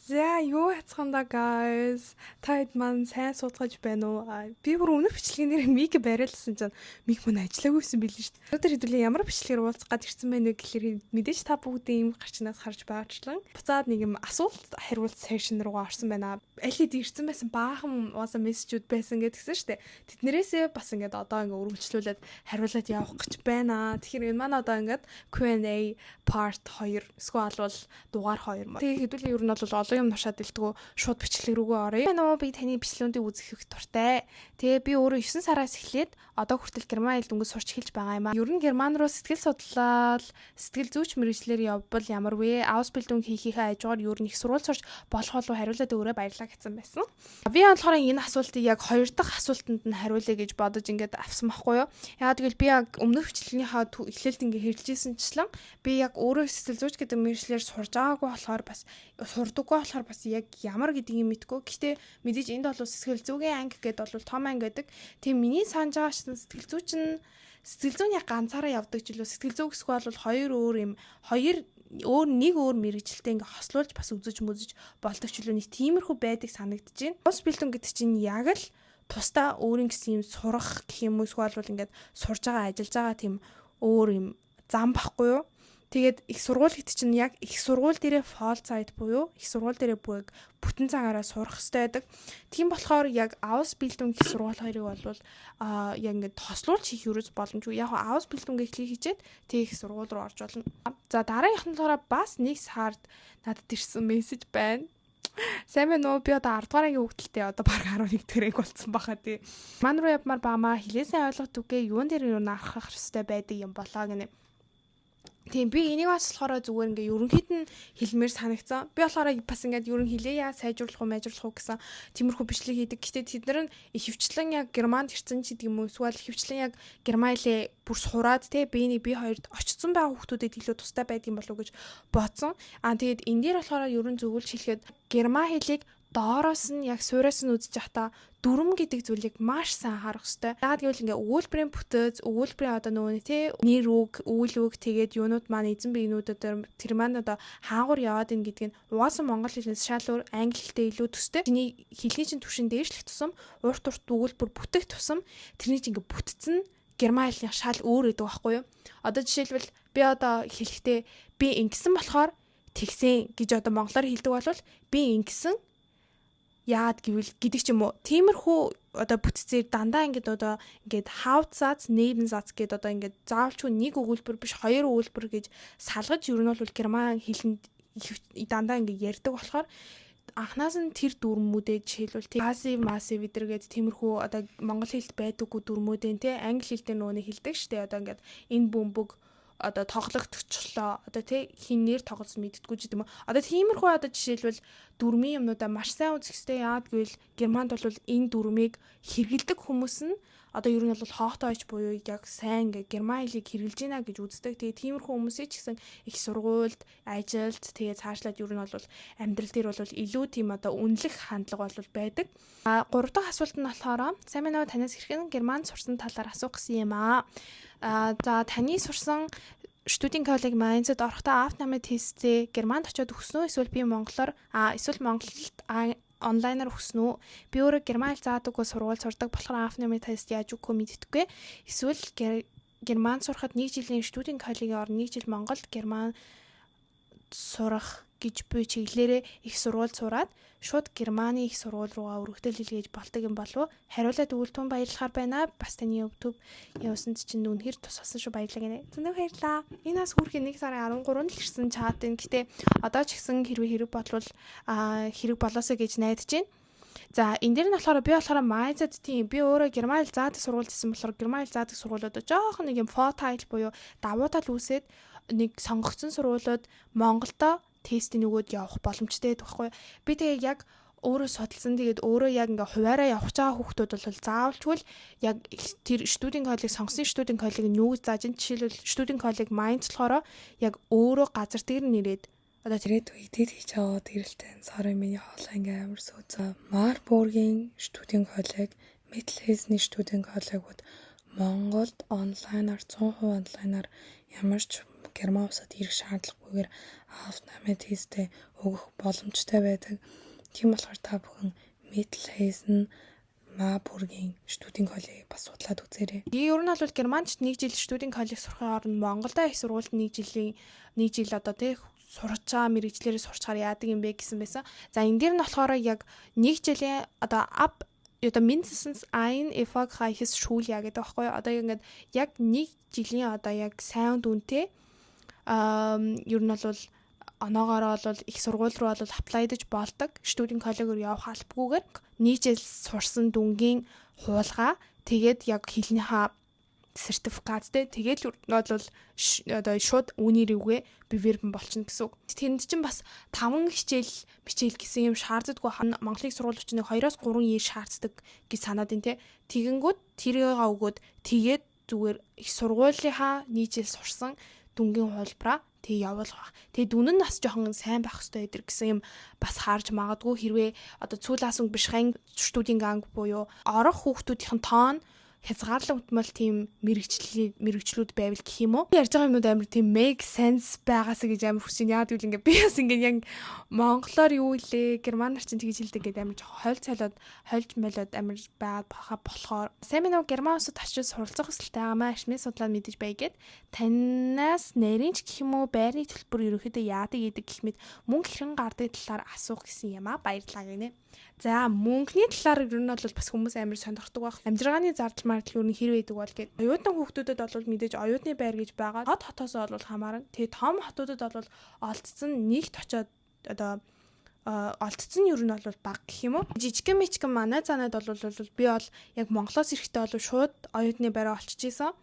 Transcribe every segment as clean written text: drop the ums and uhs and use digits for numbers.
За юу яцхандаа guys. Та хэд маань сайн суудгаж байна уу? Би бүр өмнөх бичлэгээр миг бариулсан чинь миг мөн ажиллаагүйсэн билээ шүү дээ. Өнөөдөр хэдүүлээ ямар бичлэгээр уулзах гад ирсэн байна вэ гэхэлэр мэдээж та бүгдийн юм гарчнаас харж байгаачлан буцаад нэг юм асуулт хариулт сешн руугаа орсон байна. Аль хэд ирсэн байсан баахан уусаа мессежүүд байсан гэдгсэн шүү дээ. Тэднэрээсээ бас ингээд одоо ингээд өргөжлүүлээд хариулаад явах гэж байна. Тэгэхээр энэ маань одоо ингээд Q&A part 2 эсвэл бол дугаар 2 мөн. Тэгээ хэдүүлээ ер нь бол олон юм тушаад илтгүү шууд бичлэг рүүгээ оръё. Би таны бичлэгүүдийг үзэх их дуртай. Тэгээ би өөрөө 9 сараас эхлээд одоо хүртэл герман хэл дөнгөж сурч эхэлж байгаа юм аа. Ер нь герман руу сэтгэл судлал, сэтгэл зүйч мэргэжлэр явбал ямар вэ? Ausbildung хийхээ хажуугаар ер нь их сурвалж сурч болох болов хариулаад өөрөө баярлаа гэсэн байсан. Би болохоор энэ асуултыг яг хоёр дахь асуултанд нь хариулъя гэж бодож ингээд авсан байхгүй юу? Яагаад гэвэл би яг өмнөх бичлэгийнхаа эхлэлд ингээд хэржижсэнчлэн би яг өөрөө сэтгэл зүйч гэдэг мэргэжлэр сурж байгаагүй болохоор бас сурдаггүй болохоор бас яг ямар гэдгийг мэдгүй. Гэхдээ мэдээж энд бол сэтгэл зүйн анги гэдэг бол том анги гэдэг. Тийм миний санаж байгаа сэтгэл зүйч нь сэтгэл зүйн яг ганцаараа явдаг ч илүү сэтгэл зүй гэсгүй бол нэг өөр мэрэгжилтэй ингээ хослуулж бас үзэж мүзэж болдог ч илүү нэг тиймэрхүү байдаг санагдаж байна. Ausbildung гэдэг чинь яг л тусдаа өөрийн гэсэн юм сурах гэх юм уу эсвэл бол ингээд сурж байгаа ажиллаж байгаа тийм өөр юм зам байхгүй юу? Тэгээд их сургууль гэдэг чинь яг их сургууль дээрээ fall site буюу их сургууль дээрээ бүгд бүтэн цагаараа сурах хэрэгтэй байдаг. Тийм болохоор яг Ausbildung их сургууль хоёрыг бол яг ингээд тослуулж хийх юус боломжгүй. Яг Ausbildung эхлэх хичээд тэг их сургууль руу орж болно. За дараагийнх нь болохоор бас нэг сард надад ирсэн мессеж байна. Сайн байна уу? Би одоо 10 дугаар ангийн хүүхдэлтэй одоо баг 11 дэх болсон баха тий. Ман руу явмаар баамаа хилээсээ ойлгох үгээ юун дээр юу анхаарах хэрэгтэй байдаг юм болоо гэнэ. Тийм би энийг бас болохоор зүгээр ингээ ерөнхийд нь хэлмээр санагцсан. Би болохоор бас ингээд ерөн хэлээя сайжруулах уу гэсэн тиймэрхүү бичлэг хийдэг. Гэтэ тэд нар нь ихэвчлэн яг германд ирсэн ч гэдэг юм уу эсвэл ихэвчлэн яг герман хэлээ бүр сураад те би хоёрд очсон байгаа хүүхдүүдэд илүү тустай байдгийн болов уу гэж бодсон. Тэгээд энэ дээр болохоор ерөн зөвлөж хэлэхэд герман хэлийг доороос нь яг суураас нь үзэж явахдаа дүрм гэдэг зүйлийг маш сайн харах хэрэгтэй. Яагаад гэвэл ингээ өгүүлбэрийн бүтэц, өгүүлбэрийн одоо нөгөө тий нэр үг, үйл үг тэгээд юунууд маань эзэн биенүүдэд тэр маань одоо хаагур яваад ийн гэдгийг угаасан монгол хэлнээс шал өөр англи хэлтэй илүү төстэй. Тэний хэлний чинь түвшин дээшлэх тусам урт өгүүлбэр бүтэх тусам тэрний чинь ингээ бүтцэн герман хэлний шал өөр гэдэг байхгүй юу? Одоо жишээлбэл би одоо хэлэхдээ би ингэсэн болохоор тэгсэн гэж одоо монголоор хэлдэг болвол би ингэсэн яад гэвэл гэдэг ч юм уу. Тиймэрхүү одоо бүтцээр дандаа ингээд Hauptsatz, Nebensatz гэдэг одоо ингээд заавалчгүй нэг өгүүлбэр биш хоёр өгүүлбэр гэж салгаж ер нь бол герман хэлэнд дандаа ингээд ярьдаг болохоор анханаас нь тэр дүрмүүдээ жишээлбэл passive, massive гэдэргээд тиймэрхүү одоо монгол хэлд байдаггүй дүрмүүдэн те англи хэлтэй нөгөө хэлдэг штэ одоо ингээд энэ бөмбөг одоо тоглогдчихлоо одоо тий хинээр тоглосон мэддэггүй ч гэдэм үү одоо тиймэрхүү одоо жишээлбэл дүрмийн юмнуудаа маш сайн үзэх хэрэгтэй. Яагаад гэвэл германд бол энэ дүрмийг хэрэгэлдэг хүмүүс нь одоо ер нь бол хоохтой ойч буюу яг сайн герман хэлийг хэрэгжилж байна гэж үздэг. Тэгээ тиймэрхүү хүмүүсээ ч гэсэн их сургуульд ажилд тэгээ цаашлаад ер нь бол амьдрал дээр бол илүү тийм одоо үнэлэх хандлага бол байдаг. 3 дахь асуулт нь болохоор сайн байна уу, танаас хэрхэн герман сурсан талаар асуух гэсэн юм аа. За таны сурсан студийн коллеж Майнцд орохдоо автономи тестээ германд очиод өгсөн үү эсвэл би монголоор эсвэл Монголд онлайнаар өгсөн үү? Би өөрөө герман хэл заадаггүй сургууль сурдаг болохоор автономи тест яаж өгөхөө мэддэггүй. Эсвэл герман сурахад 1 жилийн студийн коллегийн орно 1 жил Монголд герман сурах гэж буй чиглэлээрээ их сургууль сураад шууд германы их сургууль руугаа өргөдөл хийлгэж болдог юм болов уу? Хариулаад өгвөл түн баярлахаар байна. Бас таны YouTube явуулсанд чинь үнэхээр тус болсон шүү, баярлалаа гинэ. Зөндөө баярлалаа. Энэ бас хүрхийн 1 сарын 13-нд л ирсэн чат энэ. Гэтэ одоо ч гэсэн хэрэг болвол хэрэг болоосоо гэж найдаж байна. За энэ дээр нь болохоор би Майзад тийм би өөрөө герман хэл заадаг сургуульд ирсэн болохоор герман хэл заадаг сургуулиудаа жоохон нэг юм фотайл буюу давуу тал үүсээд нэг сонгогдсон сургуулиуд Монголдо тестийн нөгөөд явах боломжтой байдаг байхгүй. Би тэгээ яг өөрөө судалсан. Тэгээд өөрөө яг ингээ хуваараа явах байгаа хүүхдүүд бол заавалчгүй яг тэр студийн коллеж сонгосон студийн коллегийн нүүг зааж ин жишээлбэл студийн коллеж Майнц болохоор яг өөрөө газар дээр нэрээд одоо тэрээд үедэд хийж байгаа гэрэлтэй sorry миний хоолой ингээ амар сүүцээ. Марбургийн студийн коллеж, Метлхейсний студийн коллегууд Монголд онлайнаар 100% онлайнаар ямар ч герман улсад ирэх шаардлагагүйгээр автоматизтэй өгөх боломжтой байдаг. Тийм болохоор та бүхэн Mittelhessen Marburg-ийн студийн коллегийг бас судлаад үзээрэй. Ер нь бол Германд 1 жил студийн коллеж сурахын оронд Монголда их сургуульд 1 жил одоо тий сурч байгаа мэрэгчлэрээ сурчаар яадаг юм бэ гэсэн байсан. За энэ дээр нь болохоор яг 1 жилийн одоо mindestens ein erfolgreiches Schuljahr гэдэг байхгүй юу? Одоо ингээд яг 1 жилийн одоо яг сайн дүнтэй ер нь бол оноогоороо бол их сургууль руу бол аплайдж болдог. Студийн коллегоор явах албагүйгээр 1 жил сурсан дүнгийн хуулгаа тэгээд яг хэлнийхээ сертификаттэй тэгээд бол одоо шууд үүний рүүгээ бивербэн болчихно гэсэн үг. Тэнд чинь бас 5 хичээл гэсэн юм шаарддаггүй. Монголын сургуулиуч нэг 2-3 ий шаарддаг гэж санаад байна те. Тэгэнгүүт тэрийг өгөөд тэгээд зүгээр их сургуулийнхаа 1 жил сурсан дүнгийн хуулбараа тэг явуулах. Тэгээ дүн нь бас жоохон сайн байх хэрэгтэй гэдэг гэсэн юм бас харж магадгүй хэрвээ одоо цүүлаасан бишхэн студийн ганг буюу орох хүүхдүүдийн тоон хязгаарлагдмал тийм мэрэгчлүүд байвал гэх юм уу. Ярьж байгаа юмуд амар тийм make sense байгаасаа гэж амар хүсэж яад гэвэл ингээ би бас ингээ яг монголоор юу илээ германаар чинь тэгж хэлдэг гэдэг амар хольж молоод амар байгаад болохоор сайн минь герман улсад очиж суралцах хүсэлтэй байгаамаа ашны судлаад мэдэж байгээд танаас нарийн ч гэх юм уу байрны төлбөр ерөөхдөө яадаг гэдэг гэх мэт мөнгө хэрхэн гардаг талаар асуух гэсэн юм аа. Баярлалаа гинэ. За мөнгөний талаар ер нь бол бас хүмүүс амар сонирхдаг байх. Амжиргааны зардал мартал ер нь хэр байдаг бол гээд оюутан хүүхдүүдэд бол мэдээж оюутны байр гэж байгаа. Хотоосоо бол хамаарна. Тэгээ том хотуудад бол олдсон нэгт очоод одоо олдсон ер нь бол баг гэх юм уу. Жижигэн мичгэн манай цаанад бол би бол яг Монголоос ирэхдээ бол шууд оюутны байраа олчиж исэн.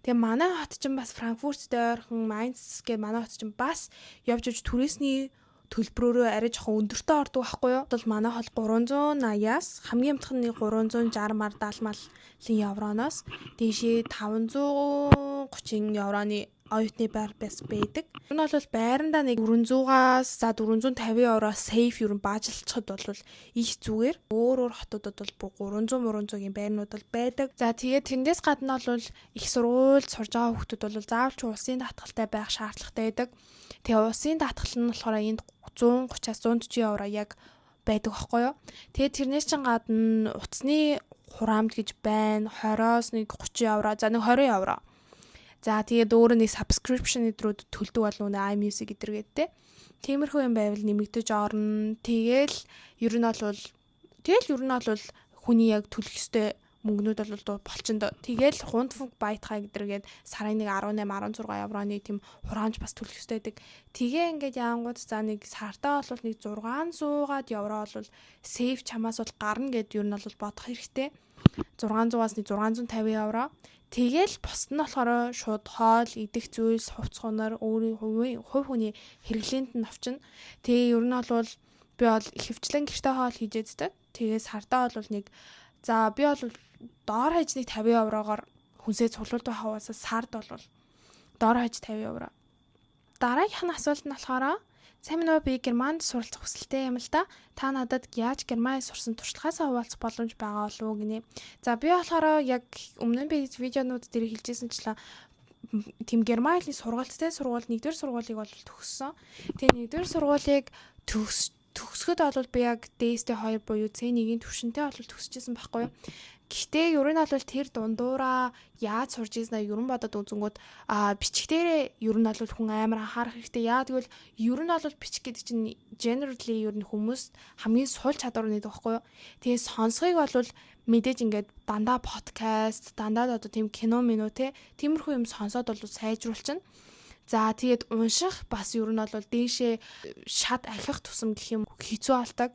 Тэгээ манай хот чинь бас Франкфурттэй ойрхон Майнц гэх манай хот чинь бас явж түрээсний төлбөрөөрөө арай жоохон өндөртөө ордог байхгүй юу? Бол манай хол 380-аас хамгийн амтхан нэг 360 мар 70 малын евроноос дээшээ 530 евроны оюутны байр бас байдаг. Энэ бол байрандаа нэг 400-аас 450 евро сейф ер нь баажлцоход бол их зүгээр. Өөр хотуудад бол 300-300-ийн байрнууд бол байдаг. За тэгээд тэндээс гадна бол их сургуульд сурж байгаа хүүхдүүд бол заавал ч улсын даатгалтай байх шаардлагатай байдаг. Тэгээ улсын даатгал нь болохоор энд 130-аас 140 евро яг байдаг байхгүй юу. Тэгээд тэрнээс чинь гадна утасны хураамт гэж байна. 20-оос нэг 30 евро, за нэг 20 евро. За тэгээд өөрөө нэг subscription руу төлдөг бол үнэ iMusic гэдэргээдтэй. Тиймэрхүү юм байвал нэмэгдэж орно. Тэгэл ер нь бол хүний яг төлөх ёстой мөнгнүүд бол болчихно. Тэгэл хундфунк байтхай гэдэргээд сарын нэг 18-16 евроны тийм хураамж бас төлөх ёстой байдаг. Тэгээ ингээд яангууд за нэг сартаа бол нэг 600-аад евро бол сейф чамаас бол гарна гэд ер нь бол бодох хэрэгтэй. 600-аас нэг 650 евро. Тэгэл босд нь болохоор шууд хоол, идэх зүйлс, хувц хунаар өөрийн хувь хүний хэрэглээнд нь авчна. Тэгээ ер нь бол би бол ихэвчлэн гэртээ хоол хийж яддаг. Тэгээ сартаа бол нэг за би бол доор хаяж нэг 50 еврогоор хүнсээ цуглуулдаг хаваасаа сард бол доор хаяж 50 евро. Дараагийнх нь асуулт нь болохоор сайн минь би Германд суралцах хүсэлтэй юм л да. Та надад яаж Германд сурсан туршлагаасаа хуваалцах боломж байгаа болов уу гинэ. За би болохоор яг өмнө нь би видеонууд дээр хэлжсэнчлээ тийм Германы сургалттай сургууль 1-р сургуулийг бол төгссөн. Тэгээ 1-р сургуулийг төгсгöd бол би яг DST2 буюу C1-ийн төвшөнтэй бол төгсөжсэн байхгүй юу. Гэхдээ ер нь бол тэр дундуураа яаж сурж ийснэ ер нь бодоод үзэнгүүт бичгтэрээ ер нь бол хүн амар анхаарах хэрэгтэй. Яа тэгвэл ер нь бол бичих гэдэг чинь generally ер нь хүмүүс хамгийн сул чадвар нэгдэг байхгүй юу. Тэгээ сонсхийг бол мэдээж ингээд дандаа подкаст, дандаа одоо тийм кино минь үү те. Тиймэрхүү юм сонсоод бол сайжруулчихна. За тэгээд унших бас ер нь бол дээшээ шат ахих тусам гэх юм хэцүү болдог.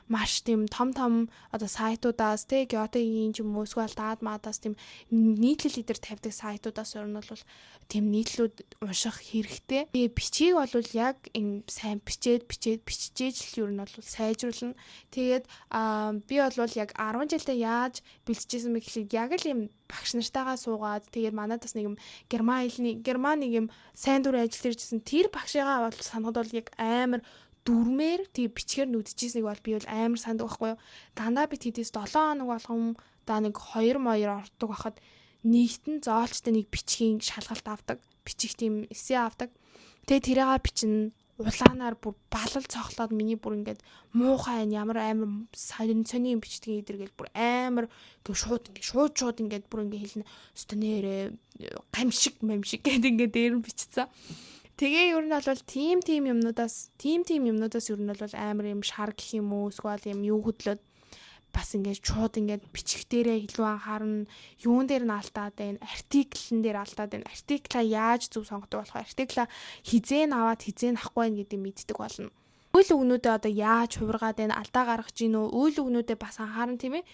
Маш тийм том одоо сайтуудаас те Goethe-ийн ч юм уу эсвэл Daadmaadаас тийм нийтлэл идэр тавьдаг сайтуудаас ер нь бол тийм нийтлүүд унших хэрэгтэй. Тэгээ бичгийг бол яг энэ сайн бичиж л ер нь бол сайжруулна. Тэгээд би бол яг 10 жилдээ яаж бэлтжижсэн бэ гэхлээр яг л юм багш нартайгаа суугаад тэгээд манайд бас нэг юм герман нэг юм сайн дур ажиллаж ирсэн тэр багшигаа бол санахад бол яг амар дүрмээр тэг бичгээр нүдчихсэйг бол би бол амар санд байхгүй юу. Дандаа би тэдээс 7 хоног болгон да нэг 2 моёр ордог байхад нийтэн зоолчтой нэг бичгийн шалгалт авдаг. бичих тийм эссе авдаг. Тэгээ тэрийгээ бичнэ. Улаанаар бүр балал цохлоод миний бүр ингээд муухай ямар амар сони юм бичдэг идэргээл бүр амар ингээд шууд ингээд бүр ингээд хэлнэ. Өстөнээрээ гамшиг гэдэг ингээд дээр нь бичсэн. Тэгээ ер нь бол тим юмнуудаас ер нь бол амар юм шар гэх юм уу эсвэл юм юу хөдлөөд бас ингээд шууд ингээд бичих дээрээ илүү анхаарна. Юун дээр нь алдаад байна? Артиклэн дээр алдаад байна. Артикла яаж зөв сонгодог болох вэ? Артикла хизээ аваад хизээ авахгүй байх гэдэг мэддэг болно. Үйл өгнүүдээ одоо яаж хувиргаад байна? Алдаа гаргаж гин үү? Үйл өгнүүдээ бас анхаарна тийм ээ.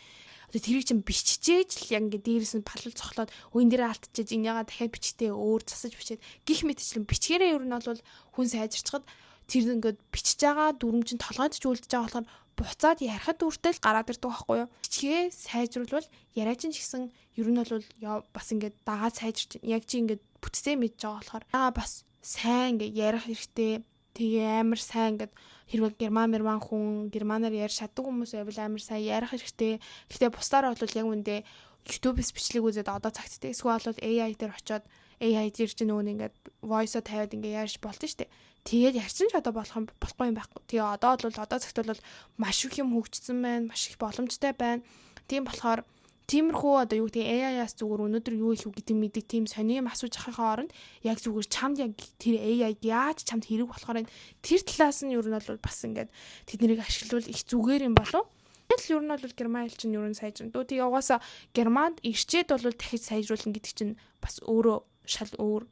Одоо тэрийг чинь биччихээж л яг ингээд дээрээс нь палал цохлоод үн дээр алдчихэж энийгээ дахиад бичтээ өөр засаж бичээд гих мэтчлэн бичгээрээ ер нь бол хүн сайжирчхад тэр ингээд бичиж байгаа дүрм чинь толгойд ч үлдэж байгаа болохоор буцаад ярихад үртэл гараад ирдэг байхгүй юу. Бичгээ сайжруулвал яриач нь ч гэсэн ер нь бол бас ингээд дагаад сайжирч яг чи ингээд бүтцээ мэдж байгаа болохоор бас сайн ингээд ярих хэрэгтэй. Тэгээ амар сайн ингээд хэрвээ герман хүн германаар ярь чаддаг хүмүүс байвал амар сайн ярих хэрэгтэй. Гэхдээ бусдаар бол яг үндэ YouTube-с бичлэг үзээд одоо цагт те эсвэл бол AI дээр очиод AI дээр чинь нөгөө ингээд voice-о тавиад ингээд ярьж болтон штэ. Тэгээд ярьсан ч одоо болохгүй юм байхгүй. Тэгээ одоо цагт бол маш их юм хөгжсөн байна, маш их боломжтой байна. Тийм болохоор тиймэрхүү одоо юу гэдэг AI-аас зүгээр өнөөдөр юу их гэдэг мэддэг тийм сони юм асууж ахихаа оронд яг зүгээр чамд яг тэр AI яаж чамд хэрэг болохоор тэр талаас нь ер нь бол бас ингээд тэднийг ашиглавал их зүгээр юм болов. Тэгэл ер нь бол герман хэл чинь ер нь сайжирна. Тэгээ угаасаа германд ирчээд бол дахиж сайжруулна гэдэг чинь бас өөрөө шал өөр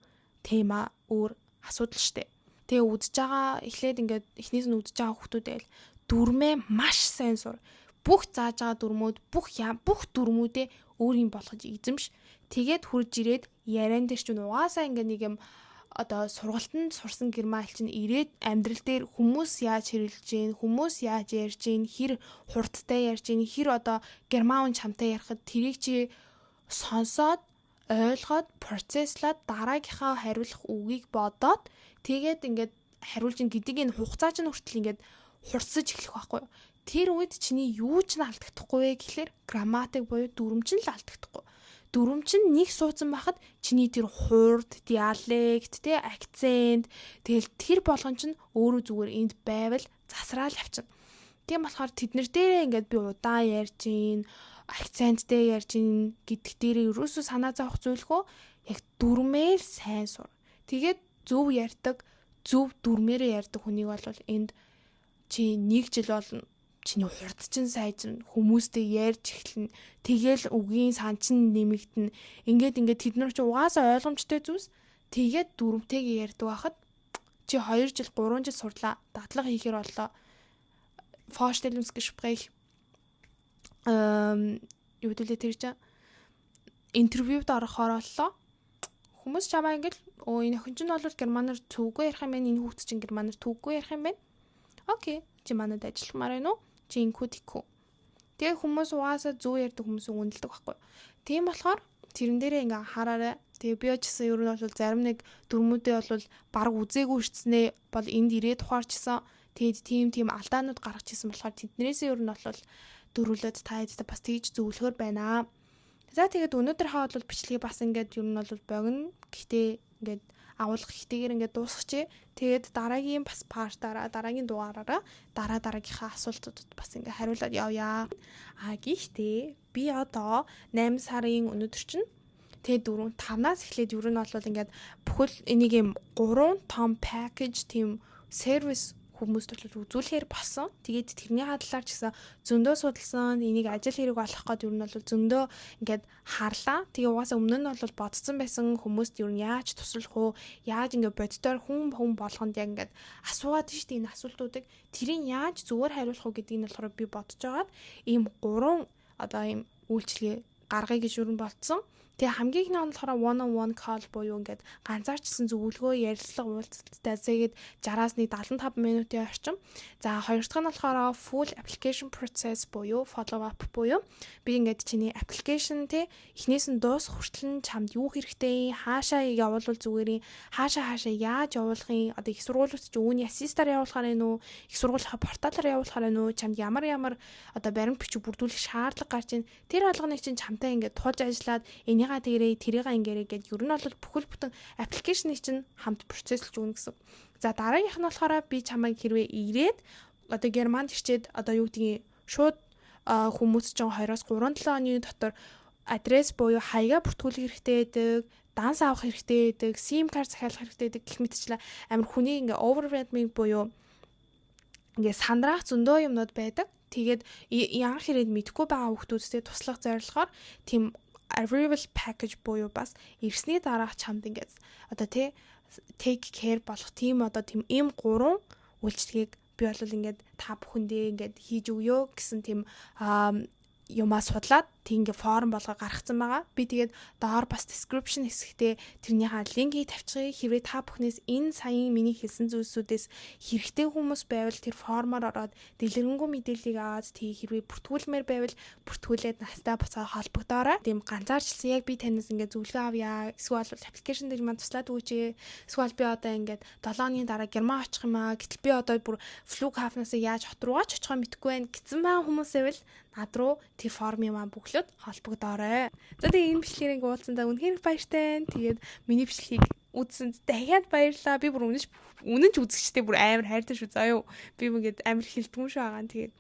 тема, өөр асуудал штэ. Тэгээ үдж байгаа эхлээд ингээд эхнээс нь үдж байгаа хүмүүс байл дүрмээ маш сайн сур. Бүх зааж байгаа дүрмүүд бүх дүрмүүдээ өөр юм болгож эзэмш. Тэгээд хурж ирээд яриан дээр чинь угаасаа ингээд нэг юм одоо сургалтанд сурсан герман хэл чинь ирээд амьдрал дээр хүмүүс яаж хэрэлж гин, хүмүүс яаж ярьж гин, хэр хурдтай ярьж гин, хэр одоо герман хүн чамтай ярихад тэрийг чи сонсоод ойлгоод процесслаад дараагийнхаа хариулах үгийг бодоод тэгээд ингээд хариулж ин гэдгийг энэ хугацаа чинь хүртэл ингээд хурцсаж эхлэх байхгүй юу. Тэр үед чиний юу ч алдагдахгүй вэ гэхлээр грамматик буюу дүрм чинь л алдагдахгүй. Дүрм чинь нэг суудсан байхад чиний тэр хурд, диалект, тэ акцент тэгэл тэр болгон чинь өөрөө зүгээр энд байвал засраал явчихна. Тийм болохоор тэднэр дээрээ ингээд би удаан ярьж гин, акценттэй ярьж гин гэдг дээрээ ерөөсөө санаа зовох зүйлгүй яг дүрмээр сайн сур. Тэгээд зөв ярьдаг, зөв дүрмээрээ ярьдаг хүнийг бол энд чи 1 жил болно. Чиний хурд чинь сайжирна, хүмүүстэй ярьж эхэлнэ. Тэгэл үгийн сан чинь нэмэгдэнэ. Ингээд тэд нар чи угаасаа ойлгомжтой зүйлс. Тэгээд дүрмтэйгээ ярьдаг байхад чи 2 жил, 3 жил сурлаа. Дадлага хийхээр боллоо. Vorstellungsgespräch юу гэдэг тэр чинь интервьюд орохоор боллоо. Хүмүүс чамаа ингээд энэ охин чинь бол германаар төвгүй ярих юм байна. Энэ хүүхд чинь германаар төвгүй ярих юм байна. Окей. Чи манад ажилламаар байна уу? Чи инкүдику. Тэгээ хүмүүс угаасаа зөв ярьдаг хүмүүсийг үнэлдэг байхгүй. Тийм болохоор тэрэн дээрээ ингээ анхаараарай. Тэгээ би очсон ер нь бол зарим нэг дүрмүүдээ бол баг үзээгүй ирцнээ бол энд ирээд ухаарчсан. Тэгээд тийм алдаанууд гаргаж ирсэн болохоор тэднэрээс ер нь бол дөрвөлөд таадтай бас тэгж зөвлөхөр байна. За тэгээд өнөөдрийнхээ бол бичлэгийг бас ингээд ер нь бол богино. Гэхдээ ингээд агуулгах ихтэйгээр ингээд дуусгачих. Тэгээд дараагийн бас партаараа, дараагийн дугаараараа дараагийнхаа асуултуудад бас ингээд хариулаад явъя. Гэхдээ би одоо 8 сарын өнөөдөр чинь тэгээд 4-5-аас эхлээд ер нь бол ингээд бүхэл энийг юм 3 том package тийм сервис хүмүүст бол үзүүлэхээр болсон. Тэгээд тэрний хадлаар ч гэсэн зөндөө судалсан, энийг ажил хэрэг болох гээд ер нь бол зөндөө ингээд харлаа. Тэгээ угаасаа өмнө нь бол бодсон байсан хүмүүст ер нь яаж туслах уу, яаж ингээд боддоор хүн болгонд яг ингээд асуугаад штий энэ асуултуудыг тэрийг яаж зүгээр хариулах уу гэдгийг нь болохоор би бодож байгаад ийм 3 одоо ийм үйлчлэгээ гаргая гэж ер нь бодсон. Тэгээ хамгийн их нь болохоор one-on-one call буюу ингээд ганцаарчсан зөвлөгөө ярилцлага уулзалттай зээгээд 60-аас 75 минутын орчим. За хоёр дахь нь болохоор full application process буюу follow up буюу би ингээд чиний application те эхнээс нь дуусах хүртэл чамд юу хэрэгтэй, хаашаа явуулвал зүгээр юм, хаашаа яаж явуулахын, одоо их сургуулиуд ч үүний assist-аар явуулахаар байна уу, их сургуулийн порталаар явуулахаар байна уу, чамд ямар одоо баримт бичиг бүрдүүлэх шаардлага гарч ийн. Тэр алганыг чинь чамтай ингээд тулж ажиллаад энэ энийгээ тэгэрэй, тэрийг ингээрэй гэд ер нь бол бүхэл бүтэн аппликейшнийг чинь хамт процесслж өгнө гэсэн. За дараагийнх нь болохоор би чамайг хэрвээ ирээд одоо Германд ирчээд одоо юу гэдгийг шууд хүмүүс ч 2-3-7 оны дотор адрес буюу хаягаа бүртгүүлэх хэрэгтэй байдаг, данс авах хэрэгтэй байдаг, SIM card захиалах хэрэгтэй байдаг гэх мэтчлээ амар хүний ингээ overwhelming буюу ингээ сандраах зөндөө юмнууд байдаг. Тэгээд яан хэрэг мэдхгүй байгаа хүмүүстэй туслах зорилгоор тийм arrival package буюу бас ирсний дараах чамд ингээд одоо take care болох тийм одоо тийм ийм 3 үйлчлэгийг би бол ингээд та бүхэндээ ингээд хийж өгөө гэсэн тийм юмаа судлаад тийм ингээ форм болгоо гаргацсан байгаа. Би тэгээд доор бас description хэсэгтээ тэрнийхээ линкийг тавьчихъя. Хэрвээ та бүхнээс энэ саяын миний хэлсэн зүйлсүүдээс хэрэгтэй хүмүүс байвал тэр формоор ороод дэлгэрэнгүй мэдээллийг аваад хэрвээ бүртгүүлмээр байвал бүртгүүлээд настай буцаад холбогдоорой. Тийм ганцаарчлсан яг би танаас ингээ зөвлөгөө авъя. Эсвэл бол аппликейшн дээр маань туслаад өгөөч. Эсвэл би одоо ингээд 7 оны дараа Герман очих юм аа. Гэтэл би одоо бүр Flughafen-аас яаж хот руугаа ч очихоо мэдгүй байна гэсэн байгаа хүмүүс байвал над руу тэр формын маань бүглөөд холбогдоорой. За тэгээ энэ бичлэгийг уулзсандаа үнэхээр баяртай. Тэгээд миний бичлэгийг үзсэнд дахиад баярлалаа. Би бүр үнэнч үзэгчтэй бүр амар хайртай шүү заяа. Би ингээд амар хилдэггүй шүү байгаа. Тэгээд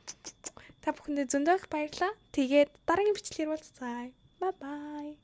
та бүхэндээ зөндөө их баярлалаа. Тэгээд дараагийн бичлэгээр уулзцаая. Bye bye.